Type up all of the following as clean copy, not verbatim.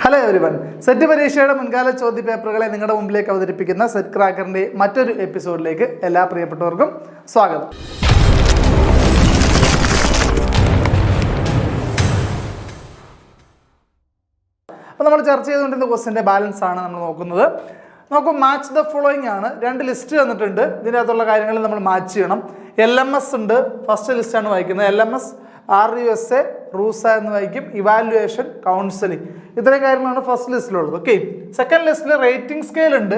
Hello everyone, set പരീക്ഷയുടെ മുൻകാല ചോദ്യപേപ്പറുകളെ നിങ്ങളുടെ മുമ്പിലേക്ക് അവതരിപ്പിക്കുന്ന സെറ്റ് ക്രാക്കറിൻ്റെ മറ്റൊരു എപ്പിസോഡിലേക്ക് എല്ലാ പ്രിയപ്പെട്ടവർക്കും സ്വാഗതം. അപ്പോൾ നമ്മൾ ചർച്ച ചെയ്തുകൊണ്ടിരുന്ന ക്വസ്റ്റ്യൻ്റെ ബാലൻസ് ആണ് നമ്മൾ നോക്കുന്നത്. നമുക്ക് മാച്ച് ദ ഫോളോയിങ് ആണ്. രണ്ട് ലിസ്റ്റ് തന്നിട്ടുണ്ട്. ഇതിനകത്തുള്ള കാര്യങ്ങൾ നമ്മൾ മാച്ച് ചെയ്യണം. LMS ഉണ്ട്, ഫസ്റ്റ് ലിസ്റ്റാണ് വായിക്കുന്നത്. LMS, RUSA, റൂസ എന്ന് വായിക്കും. ഇവാലുവേഷൻ, കൗൺസിലിംഗ്, ഇത്രയും കാര്യങ്ങളാണ് ഫസ്റ്റ് ലിസ്റ്റിലുള്ളത്. ഓക്കെ, സെക്കൻഡ് ലിസ്റ്റിൽ റേറ്റിംഗ് സ്കെയിൽ ഉണ്ട്,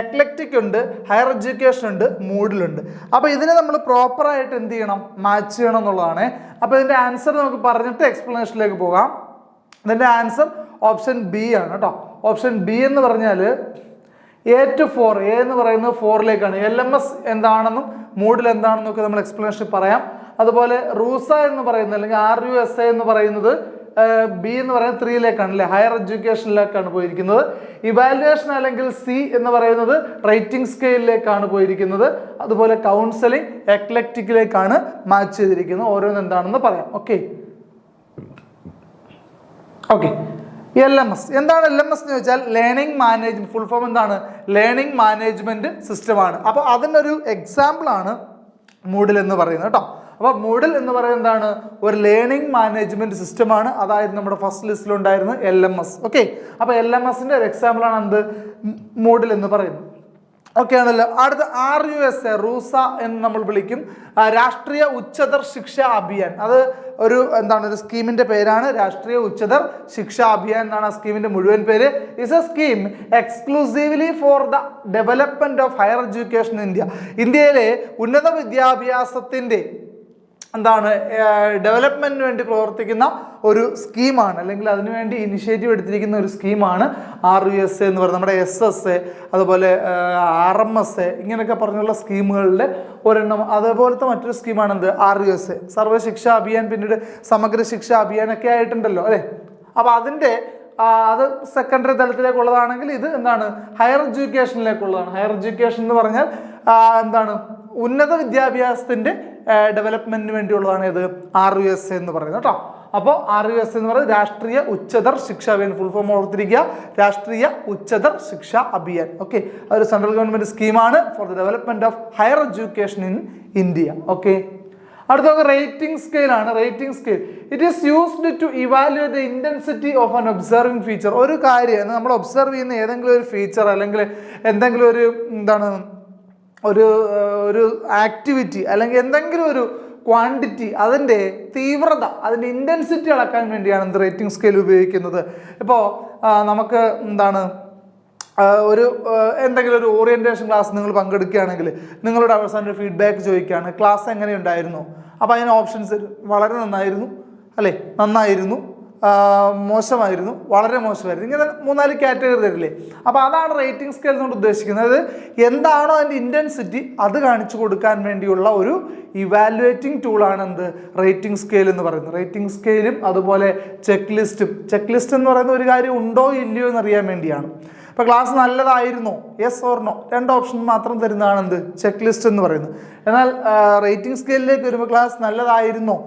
എക്ലക്റ്റിക് ഉണ്ട്, ഹയർ എഡ്യൂക്കേഷൻ ഉണ്ട്, മൂഡിലുണ്ട്. അപ്പോൾ ഇതിനെ നമ്മൾ പ്രോപ്പറായിട്ട് എന്ത് ചെയ്യണം, മാച്ച് ചെയ്യണം എന്നുള്ളതാണ്. അപ്പോൾ ഇതിൻ്റെ ആൻസർ നമുക്ക് പറഞ്ഞിട്ട് എക്സ്പ്ലനേഷനിലേക്ക് പോകാം. ഇതിൻ്റെ ആൻസർ ഓപ്ഷൻ ബി ആണ് കേട്ടോ. ഓപ്ഷൻ ബി എന്ന് പറഞ്ഞാൽ A to 4, A എന്ന് പറയുന്നത് 4ലേക്കാണ്. LMS എന്താണെന്നും മൂഡിൽ എന്താണെന്നും ഒക്കെ നമ്മൾ എക്സ്പ്ലനേഷൻ പറയാം. അതുപോലെ റൂസ എന്ന് പറയുന്നത് അല്ലെങ്കിൽ RUSA എന്ന് പറയുന്നത് ബി എന്ന് പറയുന്നത് 3ലേക്കാണ് അല്ലേ, ഹയർ എഡ്യൂക്കേഷനിലേക്കാണ് പോയിരിക്കുന്നത്. ഇവാലുവേഷൻ അല്ലെങ്കിൽ C എന്ന് പറയുന്നത് റേറ്റിംഗ് സ്കെയിലിലേക്കാണ് പോയിരിക്കുന്നത്. അതുപോലെ കൗൺസിലിംഗ്, എക്ലക്റ്റിക്കിലേക്കാണ് മാച്ച് ചെയ്തിരിക്കുന്നത്. ഓരോന്ന് എന്താണെന്ന് പറയാം. ഓക്കെ, LMS എന്താണ്? LMS എന്ന് വെച്ചാൽ ലേണിംഗ് മാനേജ്മെന്റ്, ഫുൾ ഫോം എന്താണ്? ലേണിംഗ് മാനേജ്മെന്റ് സിസ്റ്റമാണ്. അപ്പോൾ അതിനൊരു എക്സാമ്പിൾ ആണ് മൂഡിൽ എന്ന് പറയുന്നത് കേട്ടോ. അപ്പോൾ മൂഡിൽ എന്ന് പറയുന്നത് എന്താണ്? ഒരു ലേണിംഗ് മാനേജ്മെന്റ് സിസ്റ്റമാണ്. അതായിരുന്നു നമ്മുടെ ഫസ്റ്റ് ലിസ്റ്റിലുണ്ടായിരുന്നത് LMS. ഓക്കെ, അപ്പോൾ LMSന്റെ ഒരു എക്സാമ്പിൾ ആണ് എന്ത്? മൂഡിൽ എന്ന് പറയുന്നത്. ഓക്കെ ആണല്ലോ. അടുത്ത RUSA, റൂസ എന്ന് നമ്മൾ വിളിക്കും, രാഷ്ട്രീയ ഉച്ചതർ ശിക്ഷ അഭിയാൻ. അത് ഒരു ഒരു സ്കീമിന്റെ പേരാണ്. രാഷ്ട്രീയ ഉച്ചതർ ശിക്ഷ അഭിയാൻ എന്നാണ് ആ സ്കീമിന്റെ മുഴുവൻ പേര്. Is A scheme exclusively for the development of higher education in India. ഇന്ത്യയിലെ ഉന്നത വിദ്യാഭ്യാസത്തിന്റെ ഡെവലപ്മെന്റിന് വേണ്ടി പ്രവർത്തിക്കുന്ന ഒരു സ്കീമാണ്, അല്ലെങ്കിൽ അതിനുവേണ്ടി ഇനിഷ്യേറ്റീവ് എടുത്തിരിക്കുന്ന ഒരു സ്കീമാണ് RUSA എന്ന് പറയുന്നത്. നമ്മുടെ SSA, അതുപോലെ RMSA, ഇങ്ങനെയൊക്കെ പറഞ്ഞുള്ള സ്കീമുകളുടെ ഒരെണ്ണം. അതേപോലത്തെ മറ്റൊരു സ്കീമാണ് എന്ത്? RUSA, സർവ്വ ശിക്ഷാ അഭിയാൻ, പിന്നീട് സമഗ്ര ശിക്ഷാ അഭിയാനൊക്കെ ആയിട്ടുണ്ടല്ലോ അല്ലേ. അപ്പോൾ അതിൻ്റെ അത് സെക്കൻഡറി തലത്തിലേക്കുള്ളതാണെങ്കിൽ ഇത് ഹയർ എഡ്യൂക്കേഷനിലേക്കുള്ളതാണ്. ഹയർ എഡ്യൂക്കേഷൻ എന്ന് പറഞ്ഞാൽ ഉന്നത വിദ്യാഭ്യാസത്തിന്റെ ഡെവലപ്മെന്റിന് വേണ്ടിയുള്ളതാണ് ഇത് RUSA എന്ന് പറയുന്നത് കേട്ടോ. അപ്പോൾ RUSA എന്ന് പറയുന്നത് രാഷ്ട്രീയ ഉച്ചതർ ശിക്ഷാ അഭിയാൻ, ഫുൾ ഫോം ഓർത്തിരിക്കുക, രാഷ്ട്രീയ ഉച്ചതർ ശിക്ഷാ അഭിയാൻ. ഓക്കെ, അതൊരു സെൻട്രൽ ഗവൺമെന്റ് സ്കീമാണ് for the development of higher education in India. Okay, അടുത്ത റേറ്റിംഗ് സ്കെയിൽ ആണ്. Rating scale it is used to evaluate the intensity of an observing feature. ഒരു കാര്യം നമ്മൾ ഒബ്സർവ് ചെയ്യുന്ന ഏതെങ്കിലും ഒരു ഫീച്ചർ അല്ലെങ്കിൽ എന്തെങ്കിലും ഒരു ഒരു ആക്ടിവിറ്റി അല്ലെങ്കിൽ എന്തെങ്കിലും ഒരു ക്വാണ്ടിറ്റി, അതിൻ്റെ തീവ്രത, അതിൻ്റെ ഇൻറ്റൻസിറ്റി അളക്കാൻ വേണ്ടിയാണ് എന്ത് റേറ്റിംഗ് സ്കെയിൽ ഉപയോഗിക്കുന്നത്. ഇപ്പോൾ നമുക്ക് എന്തെങ്കിലും ഒരു ഓറിയൻറ്റേഷൻ ക്ലാസ് നിങ്ങൾ പങ്കെടുക്കുകയാണെങ്കിൽ നിങ്ങളുടെ അവസാനം ഒരു ഫീഡ്ബാക്ക് ചോദിക്കുകയാണ്, ക്ലാസ് എങ്ങനെയുണ്ടായിരുന്നു? അപ്പോൾ അതിന് ഓപ്ഷൻസ് വളരെ നന്നായിരുന്നു അല്ലേ, നന്നായിരുന്നു, മോശമായിരുന്നു, വളരെ മോശമായിരുന്നു, ഇങ്ങനെ 3-4 കാറ്റഗറി തരില്ലേ. അപ്പോൾ അതാണ് റേറ്റിംഗ് സ്കെയിൽ കൊണ്ട് ഉദ്ദേശിക്കുന്നത്. എന്താണോ അതിൻ്റെ ഇൻറ്റൻസിറ്റി അത് കാണിച്ചു കൊടുക്കാൻ വേണ്ടിയുള്ള ഒരു ഇവാലുവേറ്റിംഗ് ടൂളാണ് എന്ത് റേറ്റിംഗ് സ്കെയിൽ എന്ന് പറയുന്നത്. റേറ്റിംഗ് സ്കെയിലും അതുപോലെ ചെക്ക് ലിസ്റ്റ് എന്ന് പറയുന്ന ഒരു കാര്യം ഉണ്ടോ ഇല്ലയോ എന്നറിയാൻ വേണ്ടിയാണ്. ഇപ്പോൾ ക്ലാസ് നല്ലതായിരുന്നോ, യെസ് ഓർ നോ, 2 ഓപ്ഷൻ മാത്രം തരുന്നതാണ് എന്ത് ചെക്ക് ലിസ്റ്റ് എന്ന് പറയുന്നത്. എന്നാൽ റേറ്റിംഗ് സ്കെയിലിലേക്ക് വരുമ്പോൾ ക്ലാസ് നല്ലതായിരുന്നോ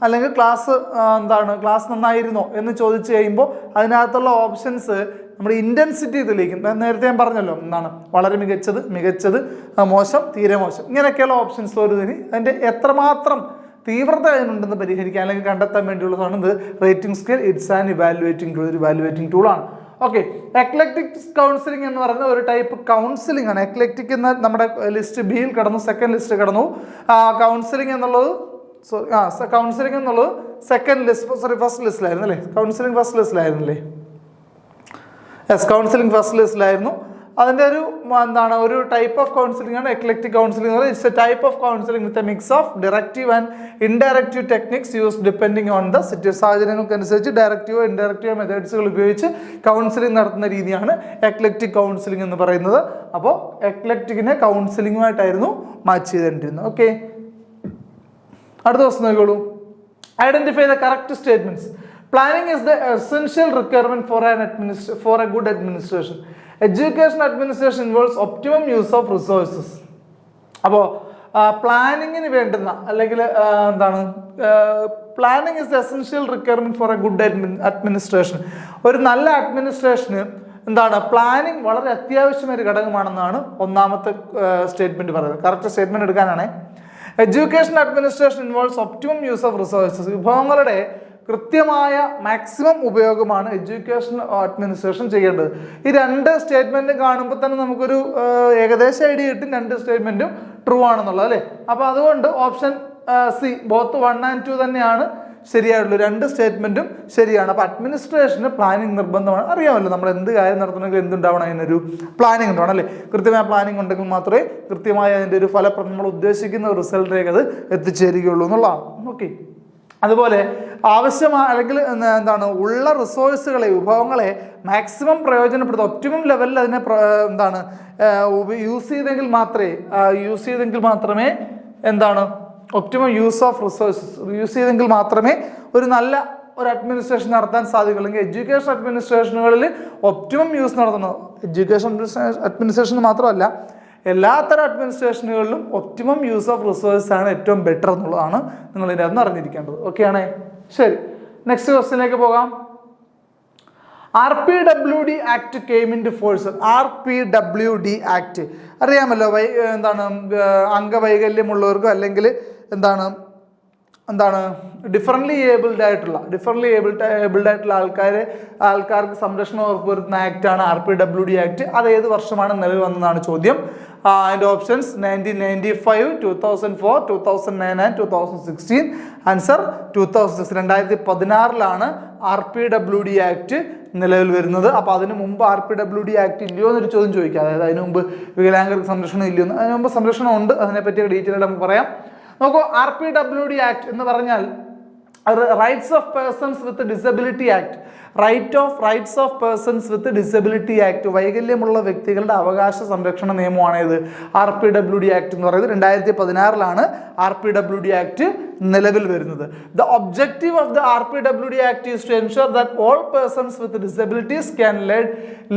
അല്ലെങ്കിൽ ക്ലാസ് നന്നായിരുന്നോ എന്ന് ചോദിച്ചു കഴിയുമ്പോൾ അതിനകത്തുള്ള ഓപ്ഷൻസ് നമ്മുടെ ഇൻറ്റൻസിറ്റി തെളിയിക്കും. നേരത്തെ ഞാൻ പറഞ്ഞല്ലോ, വളരെ മികച്ചത്, മോശം, തീരെ മോശം, ഇങ്ങനെയൊക്കെയുള്ള ഓപ്ഷൻസ് വരുന്നതിന് അതിൻ്റെ എത്രമാത്രം തീവ്രത അതിനുണ്ടെന്ന് പരിഹരിക്കാൻ അല്ലെങ്കിൽ കണ്ടെത്താൻ വേണ്ടിയുള്ളതാണ് ഇത് rating scale. It's an evaluating ടൂളാണ്. ഓക്കെ, എക്ലക്റ്റിക് കൗൺസിലിംഗ് എന്ന് പറയുന്നത് ഒരു ടൈപ്പ് കൗൺസിലിംഗ് ആണ്. എക്ലക്റ്റിക് എന്ന നമ്മുടെ ലിസ്റ്റ് ബിയിൽ കടന്നു, സെക്കൻഡ് ലിസ്റ്റ് കടന്നു. കൗൺസിലിംഗ് എന്നുള്ളത് സെക്കൻഡ് ലിസ്റ്റ്, ഫസ്റ്റ് ലിസ്റ്റിലായിരുന്നു അല്ലേ. കൗൺസിലിംഗ് ഫസ്റ്റ് ലിസ്റ്റിലായിരുന്നില്ലേ? യെസ്, കൗൺസിലിംഗ് ഫസ്റ്റ് ലിസ്റ്റിലായിരുന്നു. അതിൻ്റെ ഒരു ടൈപ്പ് ഓഫ് കൗൺസിലിംഗ് ആണ് eclectic counselling. It's a type of counselling with a mix of directive and indirective techniques use depending on the situation. സാഹചര്യങ്ങൾക്കനുസരിച്ച് ഡയറക്റ്റീവോ ഇൻഡയറക്റ്റീവോ മെത്തേഡ്സുകൾ ഉപയോഗിച്ച് കൗൺസിലിംഗ് നടത്തുന്ന രീതിയാണ് എക്ലക്റ്റിക് കൗൺസിലിംഗ് എന്ന് പറയുന്നത്. അപ്പോൾ എക്ലക്റ്റിക്കിനെ കൗൺസിലിംഗുമായിട്ടായിരുന്നു മാച്ച് ചെയ്തിരുന്നത്. ഓക്കെ, അടുത്ത ദിവസം നോക്കിക്കോളൂ. Identify the correct statements. Planning is the essential requirement for a good administration. Education administration involves optimum use of resources. അപ്പോൾ പ്ലാനിങ്ങിന് വേണ്ടുന്ന അല്ലെങ്കിൽ planning is essential requirement for a good administration. ഒരു നല്ല അഡ്മിനിസ്ട്രേഷന് എന്താണ് പ്ലാനിങ് വളരെ അത്യാവശ്യമായ ഒരു ഘടകമാണെന്നാണ് ഒന്നാമത്തെ സ്റ്റേറ്റ്മെന്റ് പറയുന്നത്. കറക്റ്റ് സ്റ്റേറ്റ്മെന്റ് എടുക്കാനാണ്. Education administration involves optimum use of resources. വിഭവങ്ങളുടെ കൃത്യമായ മാക്സിമം ഉപയോഗമാണ് എഡ്യൂക്കേഷൻ അഡ്മിനിസ്ട്രേഷൻ ചെയ്യേണ്ടത്. ഈ രണ്ട് സ്റ്റേറ്റ്മെന്റ് കാണുമ്പോൾ തന്നെ നമുക്കൊരു ഏകദേശ ഐഡിയ കിട്ടും രണ്ട് സ്റ്റേറ്റ്മെന്റും ട്രൂ ആണെന്നുള്ളത് അല്ലേ. അപ്പോൾ അതുകൊണ്ട് ഓപ്ഷൻ സി ബോത്ത് 1 and 2 തന്നെയാണ് ശരിയായിട്ടുള്ളൂ. രണ്ട് സ്റ്റേറ്റ്മെന്റും ശരിയാണ്. അപ്പോൾ അഡ്മിനിസ്ട്രേഷന് പ്ലാനിങ് നിർബന്ധമാണ്. അറിയാമല്ലോ നമ്മൾ എന്ത് കാര്യം നടത്തണമെങ്കിൽ എന്തുണ്ടാവണം, അതിനൊരു പ്ലാനിങ് ഉണ്ടാവണം അല്ലേ. കൃത്യമായ പ്ലാനിങ് ഉണ്ടെങ്കിൽ മാത്രമേ കൃത്യമായ അതിൻ്റെ ഒരു ഫലപ്രദം നമ്മൾ ഉദ്ദേശിക്കുന്ന റിസൾട്ടിലേക്ക് അത് എത്തിച്ചേരുകയുള്ളൂ എന്നുള്ളതാണ്. ഓക്കെ, അതുപോലെ ആവശ്യമായ അല്ലെങ്കിൽ എന്താണ് ഉള്ള റിസോഴ്സുകളെ വിഭവങ്ങളെ മാക്സിമം പ്രയോജനപ്പെടുത്തുക, ഒപ്റ്റിമം ലെവലിൽ അതിനെ എന്താണ് യൂസ് ചെയ്തെങ്കിൽ മാത്രമേ എന്താണ് optimum use of resources use ചെയ്തെങ്കിൽ മാത്രമേ ഒരു നല്ല ഒരു അഡ്മിനിസ്ട്രേഷൻ നടത്താൻ സാധിക്കും. അല്ലെങ്കിൽ എഡ്യൂക്കേഷൻ അഡ്മിനിസ്ട്രേഷനുകളിൽ ഒപ്റ്റിമം യൂസ് നടത്തുന്നത് എഡ്യൂക്കേഷൻ അഡ്മിനിസ്ട്രേഷന് മാത്രമല്ല എല്ലാത്തരം അഡ്മിനിസ്ട്രേഷനുകളിലും ഒപ്റ്റിമം യൂസ് ഓഫ് റിസോഴ്സസ് ആണ് ഏറ്റവും ബെറ്റർ എന്നുള്ളതാണ് നിങ്ങൾ ഇതിൻ്റെ അകത്ത് അറിഞ്ഞിരിക്കേണ്ടത്. ഓക്കെ ആണേ, ശരി. നെക്സ്റ്റ് ക്വസ്റ്റ്യനിലേക്ക് പോകാം. RPWD act came in to force. RPWD act അറിയാമല്ലോ, എന്താണ് അംഗവൈകല്യമുള്ളവർക്കോ അല്ലെങ്കിൽ എന്താണ് ഡിഫറൻ്റ്ലി ഏബിൾഡ് ആയിട്ടുള്ള ആൾക്കാർക്ക് സംരക്ഷണം ഉറപ്പുവരുത്തുന്ന ആക്റ്റാണ് RPWD ആക്ട്. അത് ഏത് വർഷമാണ് നിലവിൽ വന്നതാണ് ചോദ്യം. അതിൻ്റെ options 1995, 2004, 2009 and 2016. Answer 2006. 2016 RPWD act നിലവിൽ വരുന്നത്. അപ്പോൾ അതിന് മുമ്പ് RPWD ആക്ട് ഇല്ലയോ എന്നൊരു ചോദ്യം ചോദിക്കുക. അതായത് അതിന് മുമ്പ് വികലാംഗർക്ക് സംരക്ഷണം ഇല്ലയോ എന്ന്. അതിന് മുമ്പ് സംരക്ഷണം ഉണ്ട്, അതിനെപ്പറ്റി ഡീറ്റെയിൽ നമുക്ക് പറയാം. നോക്കൂ, RPWD ആക്ട് എന്ന് പറഞ്ഞാൽ rights of persons with disability act. Rights of persons with disability act, വൈകല്യമുള്ള വ്യക്തികളുടെ അവകാശ സംരക്ഷണ നിയമമാണ് ഇത് RPWD ആക്ട് എന്ന് പറയുന്നത്. 2016 RPWD ആക്ട് നിലവിൽ വരുന്നത്. The objective of the RPWD act is to ensure that all persons with disabilities can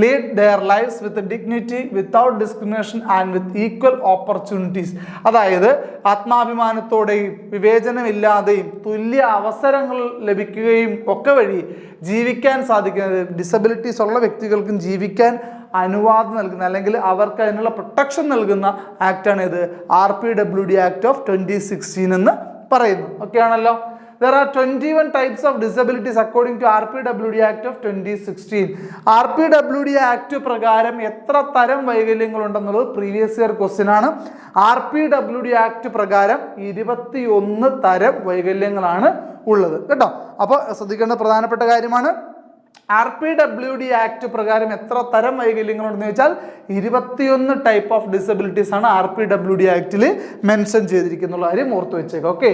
lead their lifes with dignity without discrimination and with equal opportunities. അതായത് ആത്മാഭിമാനത്തോടെയും വിവേചനമില്ലാതെയും തുല്യ അവസരങ്ങൾ ലഭിക്കുകയും ഒക്കെ വഴി ജീവിക്കാൻ സാധിക്കുന്നത്, ഡിസബിലിറ്റീസ് ഉള്ള വ്യക്തികൾക്കും ജീവിക്കാൻ അനുവാദം നൽകുന്ന അല്ലെങ്കിൽ അവർക്ക് അതിനുള്ള പ്രൊട്ടക്ഷൻ നൽകുന്ന ആക്റ്റാണ് ഇത് RPWD ആക്ട് ഓഫ് 2016 എന്ന് പറയുന്നു. ഓക്കെ ആണല്ലോ. There are 21 types of disabilities according to RPWD Act of 2016. RPWD act പ്രകാരം എത്ര തരം വൈകല്യങ്ങൾ ഉണ്ടെന്നുള്ളത് പ്രീവിയസ് ഇയർ ക്വസ്റ്റ്യൻ ആണ്. RPWD ആക്ട് പ്രകാരം 21 തരം വൈകല്യങ്ങളാണ് ഉള്ളത് കേട്ടോ. അപ്പോൾ ശ്രദ്ധിക്കേണ്ട പ്രധാനപ്പെട്ട കാര്യമാണ്. RPWD ആക്ട് പ്രകാരം എത്ര തരം വൈകല്യങ്ങളുണ്ടെന്ന് ചോദിച്ചാൽ 21 ടൈപ്പ് ഓഫ് ഡിസബിലിറ്റീസ് ആണ് RPWD ആക്ടിൽ മെൻഷൻ ചെയ്തിരിക്കുന്ന കാര്യം ഓർത്ത് വെച്ചേക്കാം. Okay,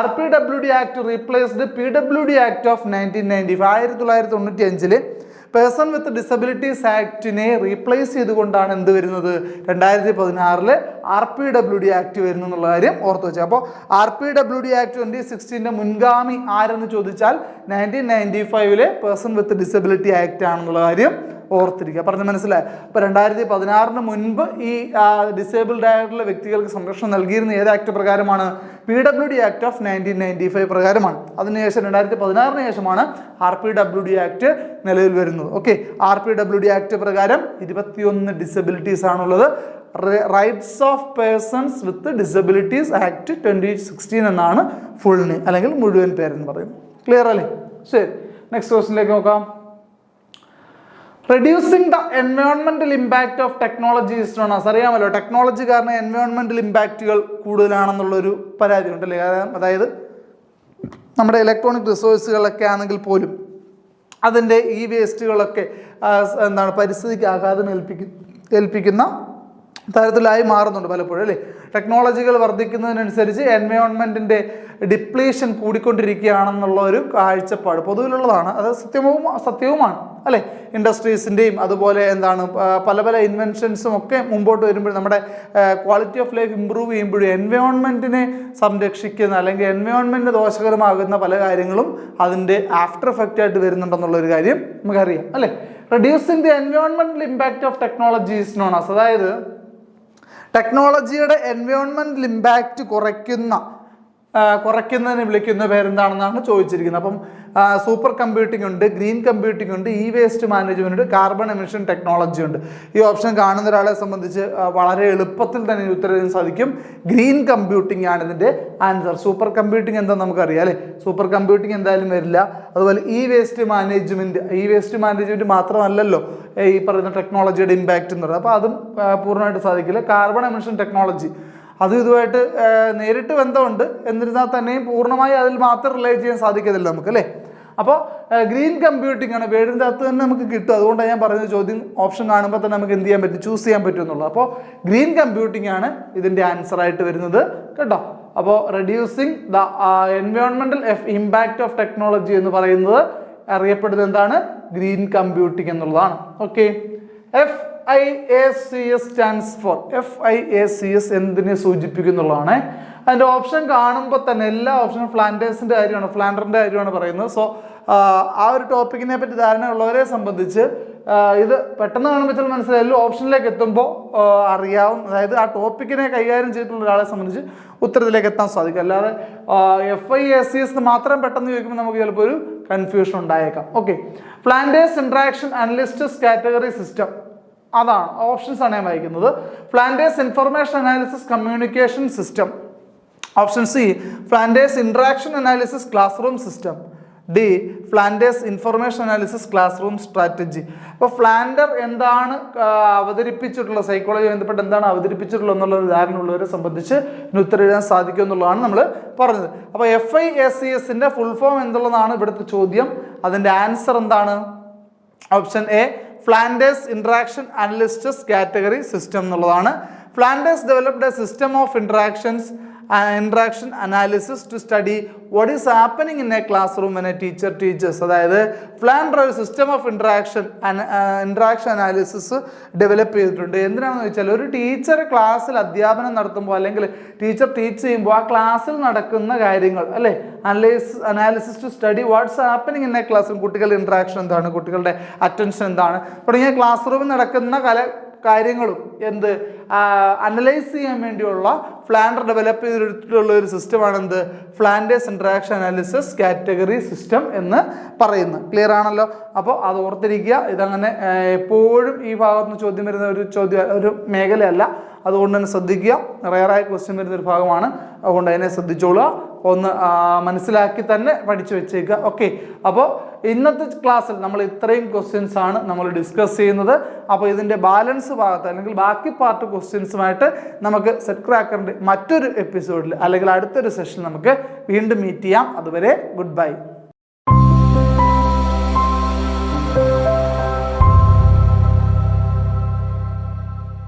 RPWD act replaced PWD act of 1995. 1995 person with disabilities ആക്ടിനെ റീപ്ലേസ് ചെയ്തുകൊണ്ടാണ് എന്ത് വരുന്നത്, 2016 RPWD ആക്ട് വരുന്നു എന്നുള്ള കാര്യം ഓർത്ത് വെച്ചത്. അപ്പോൾ RPWD ആക്ട് 2016 മുൻഗാമി ആരെന്ന് ചോദിച്ചാൽ 1995 പേഴ്സൺ വിത്ത് ഡിസബിലിറ്റി ആക്ട് ആണെന്നുള്ള കാര്യം ഓർത്തിരിക്കുക. പറഞ്ഞ് മനസ്സിലായി. അപ്പോൾ 2016 മുൻപ് ഈ ഡിസേബിൾഡ് ആയിട്ടുള്ള വ്യക്തികൾക്ക് സംരക്ഷണം നൽകിയിരുന്ന ഏത് ആക്ട് പ്രകാരമാണ്? PWD ആക്ട് ഓഫ് 1995 പ്രകാരമാണ്. അതിനുശേഷം 2016 ശേഷമാണ് RPWD ആക്ട് നിലവിൽ വരുന്നത്. ഓക്കെ, RPWD ആക്ട് പ്രകാരം 21 ഡിസബിലിറ്റീസ് ആണുള്ളത്. Rights of persons with disabilities act 2016 എന്നാണ് ഫുൾ നെയിം അല്ലെങ്കിൽ മുഴുവൻ പേരെന്ന് പറയുന്നത്. ക്ലിയർ അല്ലേ? ശരി, നെക്സ്റ്റ് ക്വസ്റ്റ്യനിലേക്ക് നോക്കാം. റെഡ്യൂസിങ് ദ എൻവയോൺമെന്റൽ impact of technology is known as. അറിയാമല്ലോ, ടെക്നോളജി കാരണം എൻവയോൺമെന്റൽ ഇമ്പാക്റ്റുകൾ കൂടുതലാണെന്നുള്ളൊരു പരാതി ഉണ്ടല്ലേ. അതായത് നമ്മുടെ ഇലക്ട്രോണിക് റിസോഴ്സുകളൊക്കെ ആണെങ്കിൽ പോലും അതിൻ്റെ ഈ വേസ്റ്റുകളൊക്കെ എന്താണ് പരിസ്ഥിതിക്ക് ആഘാതം ഏൽപ്പിക്കുന്ന തരത്തിലായി മാറുന്നുണ്ട് പലപ്പോഴും അല്ലേ. ടെക്നോളജികൾ വർദ്ധിക്കുന്നതിനനുസരിച്ച് എൻവയോൺമെൻറ്റിൻ്റെ ഡിപ്ലീഷൻ കൂടിക്കൊണ്ടിരിക്കുകയാണെന്നുള്ള ഒരു കാഴ്ചപ്പാട് പൊതുവിലുള്ളതാണ്. അത് സത്യവുമാണ് അല്ലേ. ഇൻഡസ്ട്രീസിൻ്റെയും അതുപോലെ എന്താണ് പല പല ഇൻവെൻഷൻസും ഒക്കെ മുമ്പോട്ട് വരുമ്പോൾ നമ്മുടെ ക്വാളിറ്റി ഓഫ് ലൈഫ് ഇമ്പ്രൂവ് ചെയ്യുമ്പോഴും എൻവയോൺമെൻറ്റിനെ സംരക്ഷിക്കുന്ന അല്ലെങ്കിൽ എൻവയോൺമെൻറ്റിന് ദോഷകരമാകുന്ന പല കാര്യങ്ങളും അതിൻ്റെ ആഫ്റ്റർ എഫക്റ്റ് ആയിട്ട് വരുന്നുണ്ടെന്നുള്ളൊരു കാര്യം നമുക്കറിയാം അല്ലേ. Reducing the environmental impact of technology is known as. അതായത് ടെക്നോളജിയുടെ എൻവയോൺമെൻറ്റൽ ഇമ്പാക്റ്റ് കുറയ്ക്കുന്ന കുറയ്ക്കുന്നതിന് വിളിക്കുന്ന പേരെന്താണെന്നാണ് ചോദിച്ചിരിക്കുന്നത്. അപ്പം സൂപ്പർ കമ്പ്യൂട്ടിംഗ് ഉണ്ട്, ഗ്രീൻ കമ്പ്യൂട്ടിംഗ് ഉണ്ട്, ഇ വേസ്റ്റ് മാനേജ്മെന്റ് ഉണ്ട്, കാർബൺ എമിഷൻ ടെക്നോളജി ഉണ്ട്. ഈ ഓപ്ഷൻ കാണുന്ന ഒരാളെ സംബന്ധിച്ച് വളരെ എളുപ്പത്തിൽ തന്നെ ഉത്തരം എഴുതാൻ സാധിക്കും. ഗ്രീൻ കമ്പ്യൂട്ടിംഗ് ആണ് ഇതിന്റെ ആൻസർ. സൂപ്പർ കമ്പ്യൂട്ടിംഗ് എന്താ നമുക്കറിയാം അല്ലേ? സൂപ്പർ കമ്പ്യൂട്ടിംഗ് എന്തായാലും വരില്ല. അതുപോലെ ഇ വേസ്റ്റ് മാനേജ്മെന്റ് മാത്രമല്ലല്ലോ ഈ പറയുന്ന ടെക്നോളജിയുടെ ഇമ്പാക്റ്റ് എന്ന് പറയുന്നത്. അപ്പോൾ അതും പൂർണ്ണമായിട്ട് സാധിക്കില്ല. കാർബൺ എമിഷൻ ടെക്നോളജി ഇതുമായിട്ട് നേരിട്ട് ബന്ധമുണ്ട്, എന്നിരുന്നാൽ തന്നെയും പൂർണ്ണമായി അതിൽ മാത്രം റിലേറ്റ് ചെയ്യാൻ സാധിക്കത്തില്ല നമുക്ക് അല്ലേ. അപ്പോൾ ഗ്രീൻ കമ്പ്യൂട്ടിംഗ് ആണ് വേടിൻ്റെ അകത്ത് തന്നെ നമുക്ക് കിട്ടും. അതുകൊണ്ടാണ് ഞാൻ പറഞ്ഞ ചോദ്യം ഓപ്ഷൻ കാണുമ്പോൾ തന്നെ നമുക്ക് എന്ത് ചെയ്യാൻ പറ്റും, ചൂസ് ചെയ്യാൻ പറ്റും എന്നുള്ളത്. അപ്പോൾ ഗ്രീൻ കമ്പ്യൂട്ടിംഗ് ആണ് ഇതിൻ്റെ ആൻസർ ആയിട്ട് വരുന്നത് കേട്ടോ. അപ്പോൾ റെഡ്യൂസിങ് ദ എൻവയോൺമെന്റൽ ഇമ്പാക്റ്റ് ഓഫ് ടെക്നോളജി എന്ന് പറയുന്നത് അറിയപ്പെടുന്നത് എന്താണ്, ഗ്രീൻ കമ്പ്യൂട്ടിംഗ് എന്നുള്ളതാണ്. Okay, FIACS stands for, FIACS എന്തിനെ സൂചിപ്പിക്കുന്നുള്ളതാണ്. അതിൻ്റെ ഓപ്ഷൻ കാണുമ്പോൾ തന്നെ എല്ലാ ഓപ്ഷനും ഫ്ലാൻഡേഴ്സിൻ്റെ കാര്യമാണ് പറയുന്നത്. സോ ആ ഒരു ടോപ്പിക്കിനെ പറ്റി ധാരണയുള്ളവരെ സംബന്ധിച്ച് ഇത് പെട്ടെന്ന് കാണുമ്പോൾ ചില മനസ്സിലായാലും ഓപ്ഷനിലേക്ക് എത്തുമ്പോൾ അറിയാവും. അതായത് ആ ടോപ്പിക്കിനെ കൈകാര്യം ചെയ്തിട്ടുള്ള ഒരാളെ സംബന്ധിച്ച് ഉത്തരത്തിലേക്ക് എത്താൻ സാധിക്കും. അല്ലാതെ FIACS മാത്രം പെട്ടെന്ന് ചോദിക്കുമ്പോൾ നമുക്ക് ചിലപ്പോൾ ഒരു കൺഫ്യൂഷൻ ഉണ്ടായേക്കാം. Okay, Flanders interaction analysts category system, അതാണ് ഓപ്ഷൻസ് ആണ് ഞാൻ വായിക്കുന്നത്. Flanders information analysis communication system. Option C Flanders interaction analysis classroom system. D Flanders information analysis classroom strategy. അപ്പോൾ ഫ്ലാൻഡർ എന്താണ് അവതരിപ്പിച്ചിട്ടുള്ളത്, സൈക്കോളജി ബന്ധപ്പെട്ട് എന്താണ് അവതരിപ്പിച്ചിട്ടുള്ളത് എന്നുള്ള ഒരു ധാരണ ഉള്ളവരെ സംബന്ധിച്ച് ഇതിന് ഉത്തരം എഴുതാൻ സാധിക്കും എന്നുള്ളതാണ് നമ്മൾ പറഞ്ഞത്. അപ്പോൾ FIACSന്റെ ഫുൾ ഫോം എന്തുള്ളതാണ് ഇവിടുത്തെ ചോദ്യം. അതിൻ്റെ ആൻസർ എന്താണ്? Option A Flanders interaction analysts category system എന്നുള്ളതാണ്. Flanders developed a system of interaction analysis to study what is happening in a classroom when a teacher teaches. അതായത് ഫ്ലാൻഡർ ഒരു system of interaction analysis develop ചെയ്തിട്ടുണ്ട്. എന്തിനാണെന്ന് വെച്ചാൽ ഒരു teacher ക്ലാസ്സിൽ അധ്യാപനം നടത്തുമ്പോൾ അല്ലെങ്കിൽ ടീച്ചർ ടീച്ച് ചെയ്യുമ്പോൾ ആ ക്ലാസ്സിൽ നടക്കുന്ന കാര്യങ്ങൾ അല്ലേ analysis to study what's happening in a classroom. കുട്ടികളുടെ ഇൻട്രാക്ഷൻ എന്താണ്, കുട്ടികളുടെ അറ്റൻഷൻ എന്താണ് തുടങ്ങിയ ക്ലാസ് റൂമിൽ നടക്കുന്ന കാര്യങ്ങളും അനലൈസ് ചെയ്യാൻ വേണ്ടിയുള്ള ഫ്ലാൻഡർ ഡെവലപ്പ് ചെയ്തിട്ടുള്ള ഒരു സിസ്റ്റമാണ് എന്ത്, Flanders interaction analysis category system എന്ന് പറയുന്നത്. ക്ലിയർ ആണല്ലോ? അപ്പോൾ അത് ഓർത്തിരിക്കുക. ഇതങ്ങനെ എപ്പോഴും ഈ ഭാഗത്ത് നിന്ന് ചോദ്യം വരുന്ന ഒരു മേഖലയല്ല. അതുകൊണ്ട് തന്നെ ശ്രദ്ധിക്കുക. റയറായ ക്വസ്റ്റ്യൻ വരുന്ന ഒരു ഭാഗമാണ്. അതുകൊണ്ട് അതിനെ ശ്രദ്ധിച്ചോളുക. ഒന്ന് മനസ്സിലാക്കി തന്നെ പഠിച്ചു വെച്ചേക്കുക. ഓക്കെ, അപ്പോൾ ഇന്നത്തെ ക്ലാസ്സിൽ നമ്മൾ ഇത്രയും ക്വസ്റ്റ്യൻസ് ആണ് നമ്മൾ ഡിസ്കസ് ചെയ്യുന്നത്. അപ്പോൾ ഇതിൻ്റെ ബാലൻസ് ഭാഗത്ത് അല്ലെങ്കിൽ ബാക്കി പാർട്ട് ക്വസ്റ്റ്യൻസുമായിട്ട് നമുക്ക് സെറ്റ് ക്രാക്കറിൻ്റെ മറ്റൊരു എപ്പിസോഡിൽ അല്ലെങ്കിൽ അടുത്തൊരു സെഷനിൽ നമുക്ക് വീണ്ടും മീറ്റ് ചെയ്യാം. അതുവരെ ഗുഡ് ബൈ.